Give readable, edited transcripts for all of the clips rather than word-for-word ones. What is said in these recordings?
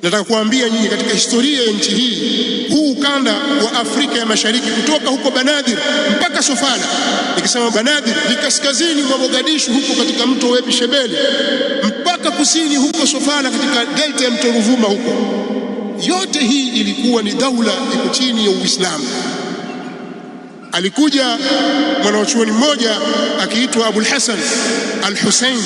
Nataka kuambia nyinyi, katika historia ya nchi hii, huu ukanda wa Afrika ya Mashariki, kutoka huko Banadir mpaka Sofala, nikisema Banadir ni kaskazini mwa Mogadishu huko katika mto Webi Shebele, mpaka kusini huko Sofala katika delta ya mto Ruvuma huko, yote hii ilikuwa ni daula iko chini ya Uislamu. Alikuja mwanachuoni mmoja akiitwa Abul Hasan al-Hussein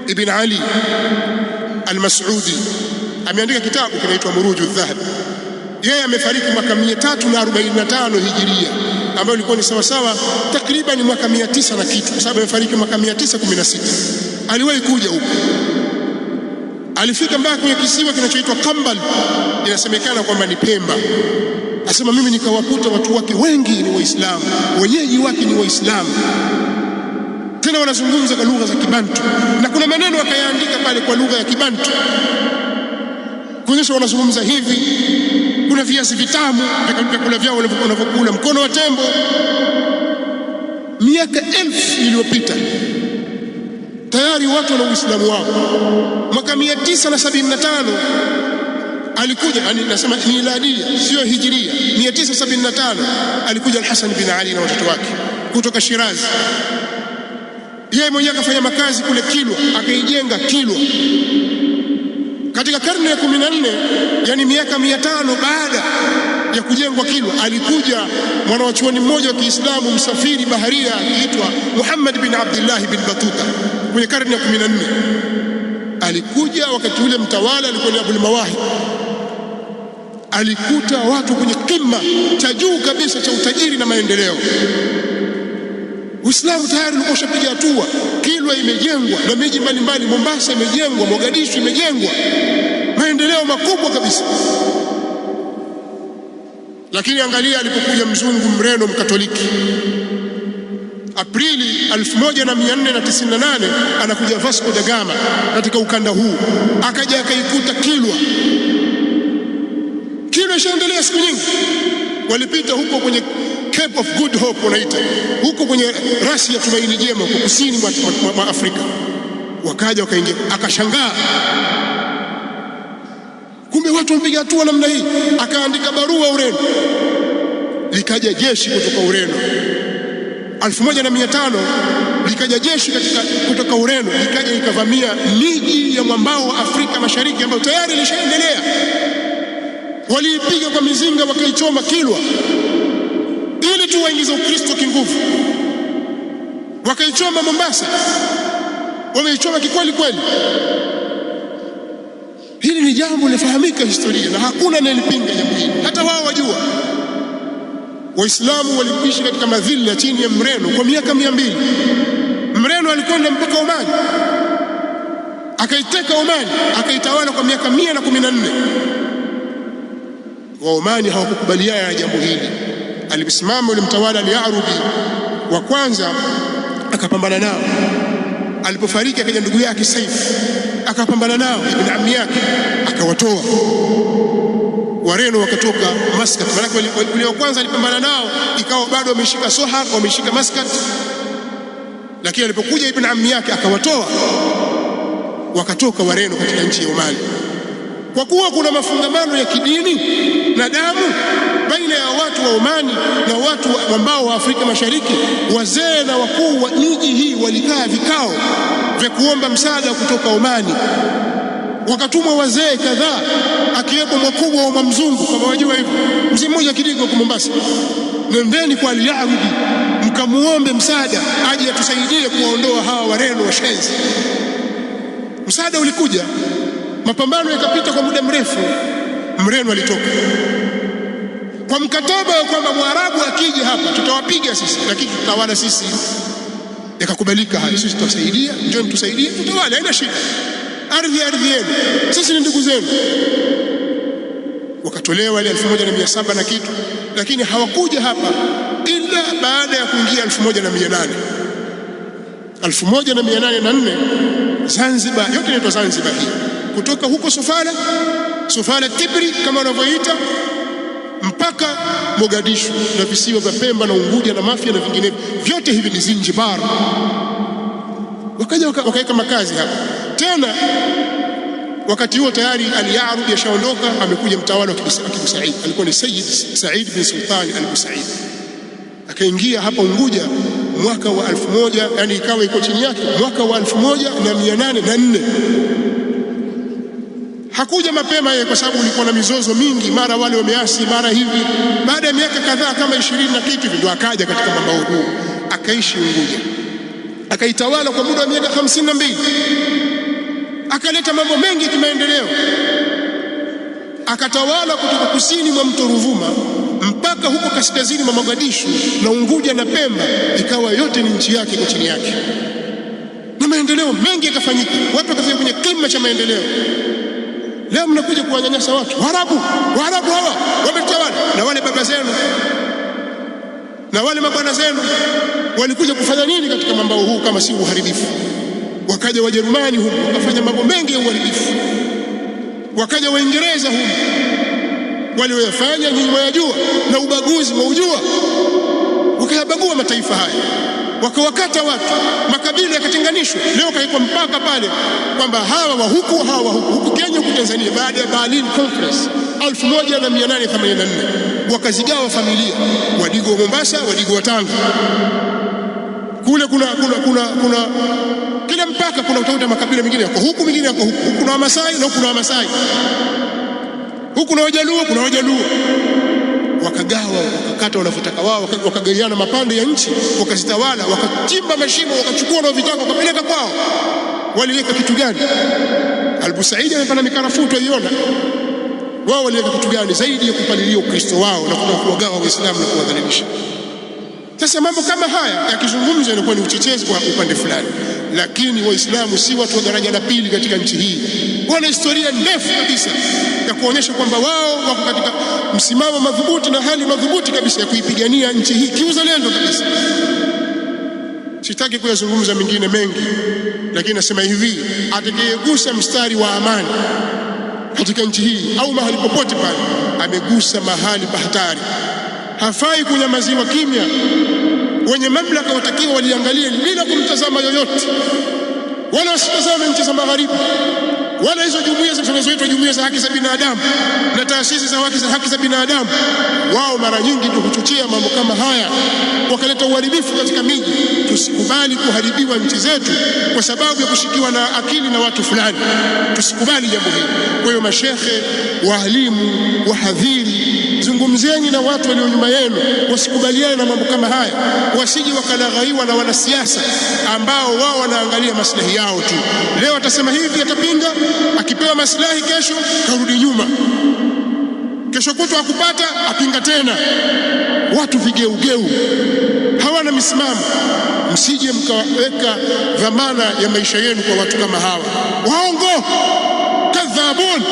ibn Ali al-Mas'udi, ameandika kitabu kinaitwa Muruju Dhahab. Yeye amefariki mwaka 345 Hijiria, ambayo ilikuwa ni sawasawa takriban mwaka 900 na kitu, kwa sababu amefariki mwaka 916. Aliwahi kuja huko, alifika mpaka kwenye kisiwa kinachoitwa Kambal, inasemekana kwamba ni Pemba. Asema mimi nikawakuta watu wake wengi ni Waislamu, wenyeji wake ni Waislamu, tena wanazungumza kwa lugha za Kibantu, na kuna maneno akayaandika pale kwa lugha ya Kibantu kuonyesha wanazungumza hivi. Kuna viazi vitamu, vyakula vyao wanavyokula, mkono wa tembo. Miaka 1000 iliyopita tayari watu wana Uislamu wao. Mwaka 975 alikuja, nasema miladia sio hijiria, 975 alikuja Al-Hasan bin Ali na watoto wake kutoka Shirazi. Yeye mwenyewe akafanya makazi kule Kilwa, akaijenga Kilwa. Katika karne ya 14, yani miaka 500 baada ya kujengwa Kilwa, alikuja mwanachuoni mmoja wa Kiislamu msafiri baharia akiitwa Muhammad bin Abdullah bin Batuta kwenye karne ya 14. Alikuja wakati ule mtawala alikuwa ni Abul Mawahib. Alikuta watu kwenye kima cha juu kabisa cha utajiri na maendeleo. Uislamu tayari ulikuwa ushapiga hatua. Kilwa imejengwa na miji mbalimbali, Mombasa imejengwa, Mogadishu imejengwa, maendeleo makubwa kabisa. Lakini angalia alipokuja mzungu mreno mkatoliki Aprili 1498, anakuja Vasco da Gama katika ukanda huu, akaja akaikuta Kilwa. Kilwa ishaendelea siku nyingi. Walipita huko kwenye Cape of Good Hope wanaita, huko kwenye rasi ya Tumaini Jema huko kusini mwa Afrika. Wakaja wakaingia, akashangaa, kumbe watu wamepiga hatua namna hii. Akaandika barua Ureno, likaja jeshi kutoka Ureno 1500, likaja jeshi kutoka Ureno, likaja likavamia miji ya mwambao wa Afrika Mashariki ambayo tayari ilishaendelea. Waliipiga kwa mizinga, wakaichoma Kilwa ili tu waingize Ukristo kinguvu. Wakaichoma Mombasa, wameichoma kikweli kweli. Hili ni jambo lifahamika historia na hakuna anayelipinga jambo hili, hata wao wajua. Waislamu waliishi katika madhila chini ya Mreno kwa miaka 200. Mreno alikwenda mpaka Omani, akaiteka Omani, akaitawala kwa miaka 114. Wa Omani hawakukubaliana na jambo hili. Alisimama yule mtawala Al-Yarubi wa kwanza, akapambana nao. Alipofariki akaja ndugu yake Saif, akapambana nao, ibn ammi yake, akawatoa. Wareno wakatoka Muscat. Maana yule wa kwanza alipambana nao, ikawa bado wameshika Sohar, wameshika Muscat, lakini alipokuja ibn ammi yake akawatoa, wakatoka Wareno katika nchi ya Omani. Kwa kuwa kuna mafungamano ya kidini na damu baina ya watu wa Omani na watu ambao wa Afrika Mashariki, wazee na wakuu wa miji hii walikaa vikao vya kuomba msaada kutoka Omani. Wakatumwa wazee kadhaa, akiwepo mkubwa wa mzungu, kama wajua hivyo, mzee mmoja Kidigo kwa Mombasa, nendeni kwa Al-Yarubi mkamuombe msaada aje atusaidie kuwaondoa hawa Wareno washenzi. Msaada ulikuja, mapambano yakapita kwa muda mrefu. Mreno alitoka kwa mkataba wa kwamba Mwarabu akija hapa tutawapiga sisi, lakini tutawala sisi. Yakakubalika haya, sisi tutasaidia, njoo tusaidie, tutawala, haina shida, ardhi yenu, sisi ni ndugu zenu. Wakatolewa ile 1700 na kitu, lakini hawakuja hapa ila baada ya kuingia 1800. 1804 Zanzibar, yote inaitwa Zanzibar hii, kutoka huko Sofala Tibri kama wanavyoita, mpaka Mogadishu na visiwa vya Pemba na Unguja na Mafia na vinginevyo, vyote hivi ni Zinjibar. Wakaja wakaweka makazi hapa. Tena Wakati huo tayari Al-Ya'rub yashaondoka, amekuja mtawala wa Kibu Said, alikuwa ni Sayyid Said bin Sultan al-Busaid. Akaingia hapa Unguja mwaka wa 1000, yani ikawa iko chini yake mwaka wa 1804. Hakuja mapema yeye, kwa sababu ulikuwa na mizozo mingi, mara wale wameasi, mara hivi. Baada ya miaka kadhaa kama 20 na kitu ndio akaja katika mambo huu, akaishi Unguja, akaitawala kwa muda wa miaka 52. Akaleta mambo mengi ya kimaendeleo, akatawala kutoka kusini mwa mto Ruvuma mpaka huko kaskazini mwa Mogadishu na Unguja na Pemba, ikawa yote ni nchi yake, kwa chini yake, na maendeleo mengi yakafanyika, watu wakafika kwenye kima cha maendeleo. Leo mnakuja kuwanyanyasa watu. Waarabu hawa wametawala, na wale baba zenu na wale mabwana zenu walikuja kufanya nini katika mambo huu kama si uharibifu? Wakaja Wajerumani huko wakafanya mambo mengi ya uharibifu, wakaja Waingereza huko walioyafanya nyinyi wayajua, na ubaguzi waujua, wakayabagua mataifa haya, wakawakata watu, makabila yakatenganishwa. Leo kaikwa mpaka pale kwamba hawa wa huku, hawa wa huku. Huku Kenya, huku Tanzania, baada ya Berlin Conference 1884 wakazigawa familia, Wadigo wa Mombasa, Wadigo wa Tanga. Kule kuna kila mpaka kuna utakuta makabila mengine yako huku, mengine yako huku. Huku kuna Wamasai na huku kuna Wamasai, huku kuna Wajaluo, kuna Wajaluo. Wakagawa, wakakata wanavyotaka wao, wakagaiana mapande ya nchi, wakazitawala, wakachimba mashimo, wakachukua wanavyotaka, wakapeleka kwao. Waliweka kitu gani? Al-Busaidi amepanda mikarafuu, tuiona. Wao waliweka kitu gani zaidi ya kupalilia Ukristo wao na kutaka kuwagawa Waislamu na kuwadhalilisha? Sasa mambo kama haya yakizungumzwa inakuwa ni uchochezi kwa upande fulani, lakini Waislamu si watu wa daraja la pili katika nchi hii. Wana historia ndefu kabisa ya kuonyesha kwamba wao wako katika msimamo madhubuti na hali madhubuti kabisa ya kuipigania nchi hii kiuzalendo kabisa. Sitaki kuyazungumza mengine mengi, lakini nasema hivi: atakayegusa mstari wa amani katika nchi hii au mahali popote pale, amegusa mahali pa hatari. Hafai kunyamaziwa kimya. Wenye mamlaka watakiwa waliangalie bila kumtazama yoyote, wala wasitazame nchi za magharibi, wala hizo jumuiya zinazoitwa jumuiya za haki za binadamu na taasisi za haki za binadamu. Wao mara nyingi ndio huchochea mambo kama haya, wakaleta uharibifu katika miji. Tusikubali kuharibiwa nchi zetu kwa sababu ya kushikiwa na akili na watu fulani. Tusikubali jambo hili. Kwa hiyo, mashekhe, waalimu, wahadhiri, zungumzeni na watu walio nyuma yenu, wasikubaliane na mambo kama haya, wasije wakalaghaiwa na wanasiasa ambao wao wanaangalia maslahi yao tu. Leo atasema hivi, atapinga, akipewa maslahi kesho karudi nyuma, kesho kutwa akupata apinga tena. Watu vigeugeu, hawana misimamo. Msije mkaweka dhamana ya maisha yenu kwa watu kama hawa. Waongo, kadhabun.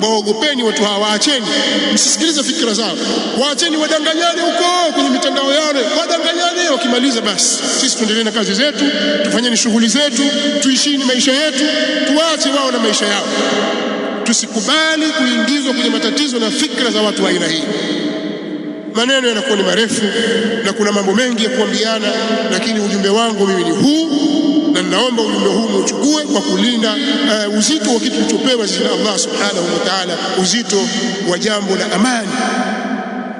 Waogopeni watu hawa, waacheni, msisikilize fikra zao, waacheni wadanganyane huko kwenye mitandao yao, wadanganyane. Wakimaliza basi, sisi tuendelee na kazi zetu, tufanyeni shughuli zetu, tuishini maisha yetu, tuache wao na maisha yao. Tusikubali kuingizwa kwenye matatizo na fikra za watu wa aina hii. Maneno yanakuwa ni marefu na kuna mambo mengi ya kuambiana, lakini ujumbe wangu mimi ni huu, na ninaomba ujumbe huu muuchukue kwa kulinda uzito wa kitu kilichopewa na Allah subhanahu wa ta'ala, uzito wa jambo la amani.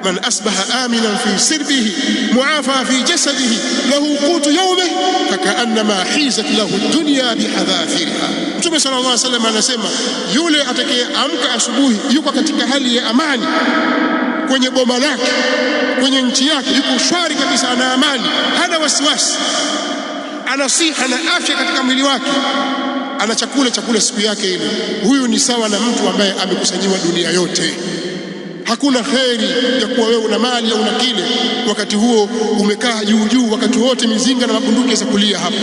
Man asbaha aminan fi sirbihi muafa fi jasadihi lahu qutu yawmihi fakaannama hizat lahu dunya bihadhafiriha. Mtume sallallahu alaihi wasallam anasema, yule atakayeamka asubuhi yuko katika hali ya amani kwenye boma lake, kwenye nchi yake, yuko shwari kabisa, ana amani, hana wasiwasi, ana siha na afya katika mwili wake, ana chakula siku yake ile, huyu ni sawa na mtu ambaye amekusanyiwa dunia yote. Hakuna kheri ya kuwa wewe una mali au una kile, wakati huo umekaa juu, wakati wote mizinga na mabunduki za kulia hapo,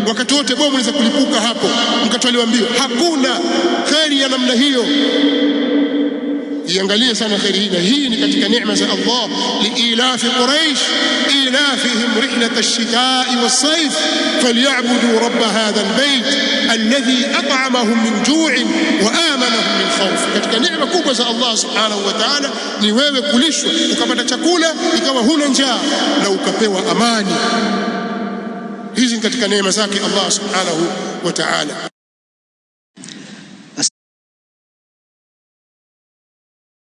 wakati wote bomu za kulipuka hapo, mkatolewa mbio. Hakuna kheri ya namna hiyo. Iangalie sana kheri hii, na hii ni katika neema za Allah. Liilafi Quraish ilafihim rihlat ash-shita'i was-sayf falyabudu rabb hadha al-bayt alladhi at'amahum min ju'in wa amanahum min khawf. Katika neema kubwa za Allah subhanahu wa ta'ala ni wewe kulishwa, ukapata chakula ikawa huna njaa, na ukapewa amani. Hizi ni katika neema zake Allah subhanahu wa ta'ala.